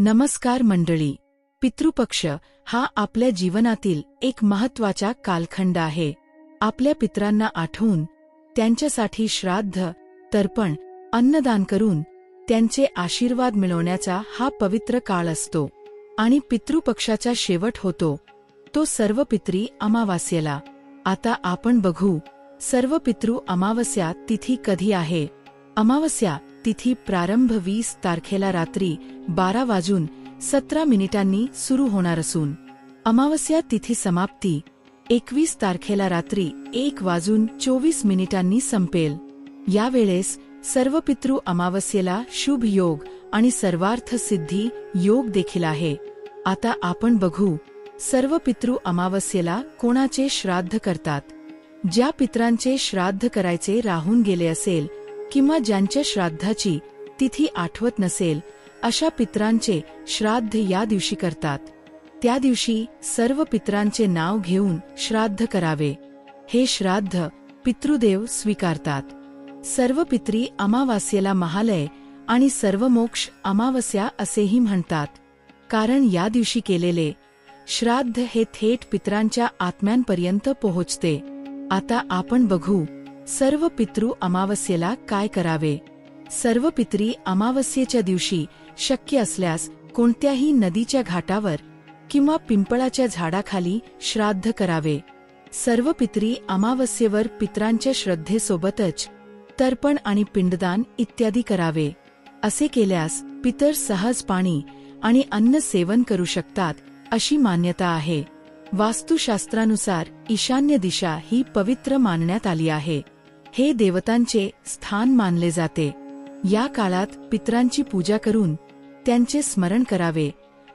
नमस्कार मंडळी. पितृपक्ष हा आपल्या जीवनातील एक महत्त्वाचा कालखंड आहे. आपल्या पितरांना आठवून त्यांच्यासाठी श्राद्ध, तर्पण, अन्नदान करून त्यांचे आशीर्वाद मिळवण्याचा हा पवित्र काळ असतो. आणि पितृपक्षाचा शेवट होतो तो सर्वपित्री अमावास्येला. आता आपण बघू सर्वपितृ अमावस्या तिथी कधी आहे. अमावस्या तिथी प्रारंभ 20 तारखेला रात्री 12:17 सुरू होणार असून अमावस्या तिथी समाप्ती 21 तारखेला रात्री 1:24 संपेल. यावेळेस सर्वपितृ अमावस्येला शुभ योग आणि सर्वार्थ सिद्धी योग देखील आहे. आता आपण बघू सर्वपितृ अमावस्येला कोणाचे श्राद्ध करतात. ज्या पितरांचे श्राद्ध करायचे राहून गेले असेल किंवा ज्यांच्या श्राद्धाची तिथी आठवत नसेल अशा पितरांचे श्राद्ध या दिवशी करतात. त्या दिवशी सर्व पितरांचे नाव घेऊन श्राद्ध करावे. हे श्राद्ध पितृदेव स्वीकारतात. सर्व पित्री अमावास्येला महालय आणि सर्वमोक्ष अमावस्या असेही म्हणतात, कारण या दिवशी केलेले श्राद्ध हे थेट पितरांच्या आत्म्यांपर्यंत पोहोचते. आता आपण बघू सर्व पितृ अमावस्येला काय करावे. सर्व पित्री अमावस्येच्या दिवशी शक्य असल्यास कोणत्याही नदीच्या घाटावर किंवा पिंपळाच्या झाडाखाली श्राद्ध करावे. सर्व पित्री अमावस्येवर पितरांच्या श्रद्धेसोबतच तर्पण आणि पिंडदान इत्यादी करावे. असे केल्यास पितर सहज पाणी आणि अन्न सेवन करू शकतात अशी मान्यता आहे. वास्तुशास्त्रानुसार ईशान्य दिशा ही पवित्र मानण्यात आली आहे. हे देवतांचे स्थान मानले जाते. या काळात पितरांची पूजा करून त्यांचे स्मरण करावे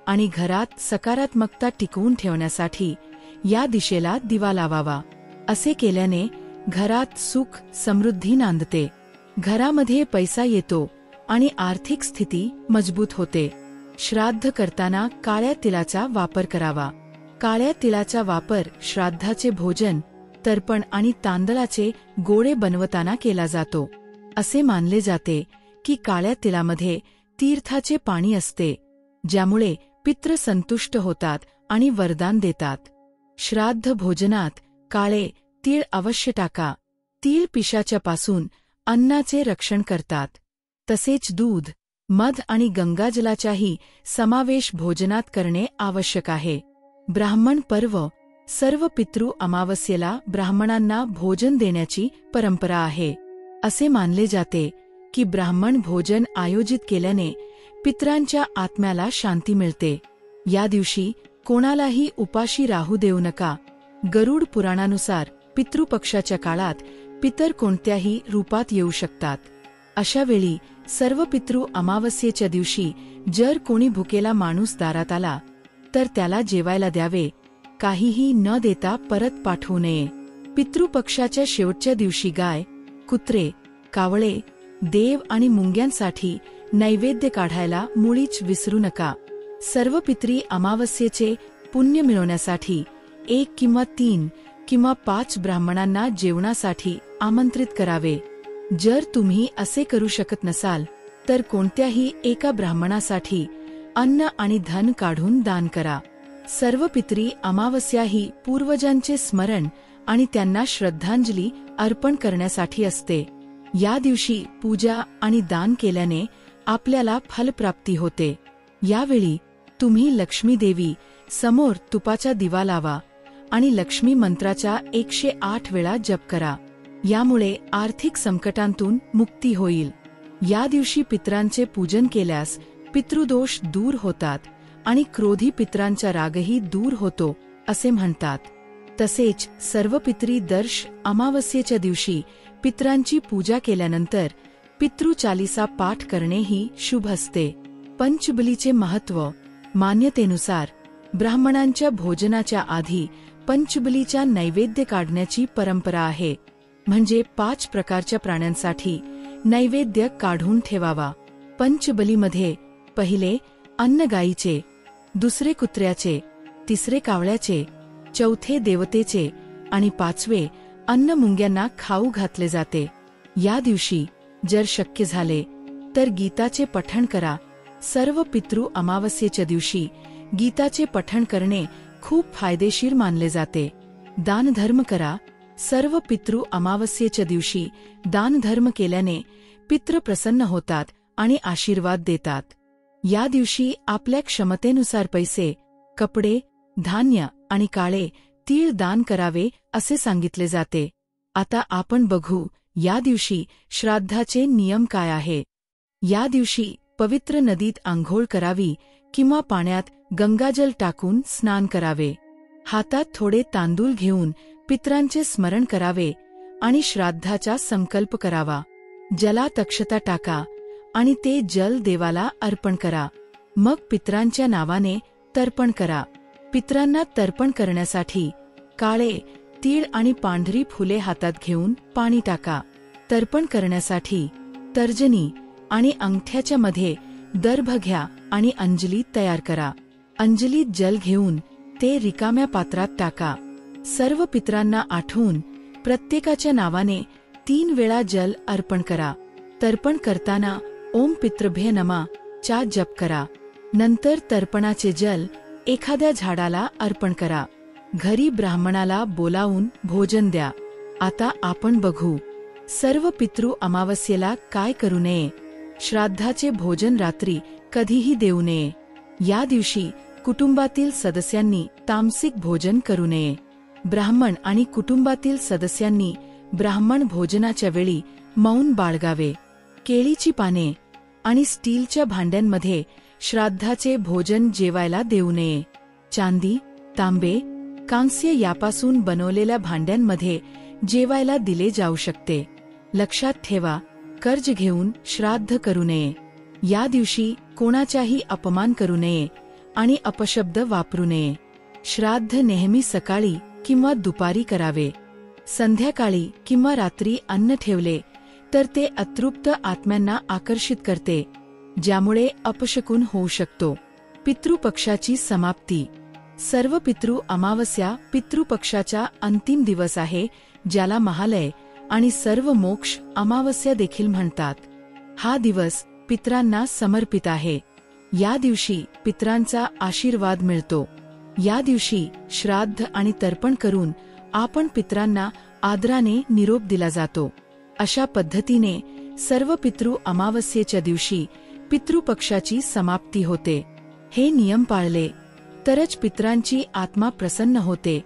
आणि घरात सकारात्मकता टिकवून ठेवण्यासाठी या दिशेला दिवा लावावा. असे केल्याने घरात सुख समृद्धी नांदते, घरामध्ये पैसा येतो आणि आर्थिक स्थिती मजबूत होते. श्राद्ध करताना काळ्या तिळाचा वापर करावा. काळ्या तिळाचा वापर श्राद्धाचे भोजन, तर्पण आणि तांदळाचे गोळे बनवताना केला जातो. असे मानले जाते की काळ्या तिळामध्ये तीर्थाचे पाणी असते, ज्यामुळे पितृ संतुष्ट होतात आणि वरदान देतात. श्राद्ध भोजनात काळे तीळ अवश्य टाका. तीळ पिशाच्यापासून अन्नाचे रक्षण करतात. तसेच दूध, मध आणि गंगाजलाचाही समावेश भोजनात करणे आवश्यक आहे. ब्राह्मण पर्व. सर्व पितृ अमावस्येला ब्राह्मणांना भोजन देण्याची परंपरा आहे. असे मानले जाते की ब्राह्मण भोजन आयोजित केल्याने पितरांच्या आत्म्याला शांती मिळते. या दिवशी कोणालाही उपाशी राहू देऊ नका. गरुड पुराणानुसार पितृपक्षाच्या काळात पितर कोणत्याही रूपात येऊ शकतात. अशा वेळी सर्व पितृ अमावस्येच्या दिवशी जर कोणी भुकेला माणूस दारात आला तर त्याला जेवायला द्यावे. काहीही न देता परत पाठवू नये. पितृपक्षाच्या शेवटच्या दिवशी गाय, कुत्रे, कावळे, देव आणि मुंग्यांसाठी नैवेद्य काढायला मुळीच विसरू नका. सर्व पित्री अमावस्येचे पुण्य मिळवण्यासाठी 1 किंवा 3 किंवा 5 ब्राह्मणांना जेवणासाठी आमंत्रित करावे. जर तुम्ही असे करू शकत नसाल तर कोणत्याही एका ब्राह्मणासाठी अन्न आणि धन काढून दान करा. सर्व पित्री अमावस्या ही पूर्वजांचे स्मरण आणि त्यांना श्रद्धांजली अर्पण करण्यासाठी असते. या दिवशी पूजा आणि दान केल्याने आपल्याला फलप्राप्ती होते. यावेळी तुम्ही लक्ष्मी देवी समोर तुपाचा दिवा लावा आणि लक्ष्मी मंत्राचा 108 वेळा जप करा. यामुळे आर्थिक संकटांतून मुक्ती होईल. या दिवशी पितरांचे पूजन केल्यास पितृदोष दूर होतात आणि क्रोधी पितरांचा रागही दूर होतो असे म्हणतात. तसेच सर्व पितरी दर्श अमावस्येच्या दिवशी पितरांची पूजा केल्यानंतर पितृचालिसा पाठ करणेही शुभ असते. पंचबलीचे महत्त्व. मान्यतेनुसार ब्राह्मणांच्या भोजनाच्या आधी पंचबलीच्या नैवेद्य काढण्याची परंपरा आहे. म्हणजे 5 प्रकारच्या प्राण्यांसाठी नैवेद्य काढून ठेवावा. पंचबलीमध्ये पहिले अन्न गायीचे, दुसरे कुत्र्याचे, तिसरे कावळ्याचे, चौथे देवतेचे आणि 5वे अन्न मुंग्यांना खाऊ घातले जाते. या दिवशी जर शक्य झाले तर गीताचे पठण करा सर्व पितृ अमावस्येच्या दिवशी गीताचे पठण करणे खूप फायदेशीर मानले जाते. दानधर्म करा. सर्व पितृ अमावस्येच्या दिवशी दानधर्म केल्याने पितृ प्रसन्न होतात आणि आशीर्वाद देतात. या दिवशी आपल्या क्षमतेनुसार पैसे, कपडे, धान्य आणि काळे तीळ दान करावे असे सांगितले जाते. आता आपण बघू या दिवशी श्राद्धाचे नियम काय आहे. या दिवशी पवित्र नदीत आंघोळ करावी किंवा पाण्यात गंगाजल टाकून स्नान करावे. हातात थोडे तांदूळ घेऊन पितरांचे स्मरण करावे आणि श्राद्धाचा संकल्प करावा. जलात अक्षता टाका आणि ते जल देवाला अर्पण करा. मग पितरांच्या नावाने तर्पण करा. पितरांना तर्पण करण्यासाठी काळे तीळ आणि पांढरी फुले हातात घेऊन पाणी टाका. तर्पण करण्यासाठी तर्जनी आणि अंगठ्याच्या मध्ये दर्भ घ्या आणि अंजली तयार करा. अंजलीत जल घेऊन ते रिकाम्या पात्रात टाका. सर्व पितरांना आठवून प्रत्येकाच्या नावाने 3 वेळा जल अर्पण करा. तर्पण करताना ओम पितृभ्ये नमः चा जप करा. नंतर तर्पणाचे जल एखाद्या झाडाला अर्पण करा. घरी ब्राह्मणाला बोलावून भोजन द्या. आता आपण बघू सर्व पितृ अमावस्येला काय करू नये. श्राद्धाचे भोजन रात्री कधीही देऊ नये. या दिवशी कुटुंबातील सदस्यांनी तामसिक भोजन करू नये. ब्राह्मण आणि कुटुंबातील सदस्यांनी ब्राह्मण भोजनाच्या वेळी मौन बाळगावे. केळीची पाने आणि स्टीलच्या भांड्यांमध्ये श्राद्धाचे भोजन जेवायला देऊ नये. चांदी, तांबे, कांस्य यापासून बनवलेल्या भांड्यांमध्ये जेवायला दिले जाऊ शकते. लक्षात ठेवा, कर्ज घेऊन श्राद्ध करू नये. या दिवशी कोणाचाही अपमान करू नये आणि अपशब्द वापरू नये. श्राद्ध नेहमी सकाळी किंवा दुपारी करावे. संध्याकाळी किंवा रात्री अन्न ठेवले तर ते अतृप्त आत्म्यांना आकर्षित करते, ज्यामुळे अपशकुन होऊ शकतो. पितृपक्षाची समाप्ती. सर्व पितृ अमावस्या पितृपक्षाचा अंतिम दिवस आहे, ज्याला महालय आणि सर्व मोक्ष अमावस्या देखील म्हणतात. हा दिवस पितरांना समर्पित आहे. या दिवशी पितरांचा आशीर्वाद मिळतो. या दिवशी श्राद्ध आणि तर्पण करून आपण पितरांना आदराने निरोप दिला जातो. अशा पद्धतीने सर्व पितृ अमावस्येच्या दिवशी पितृपक्षाची समाप्ती होते. हे नियम पाळले तरच पितरांची आत्मा प्रसन्न होते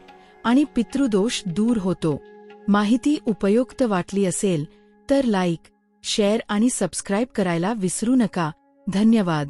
आणि पितृदोष दूर होतो. माहिती उपयुक्त वाटली असेल तर लाईक, शेअर आणि सबस्क्राईब करायला विसरू नका. धन्यवाद.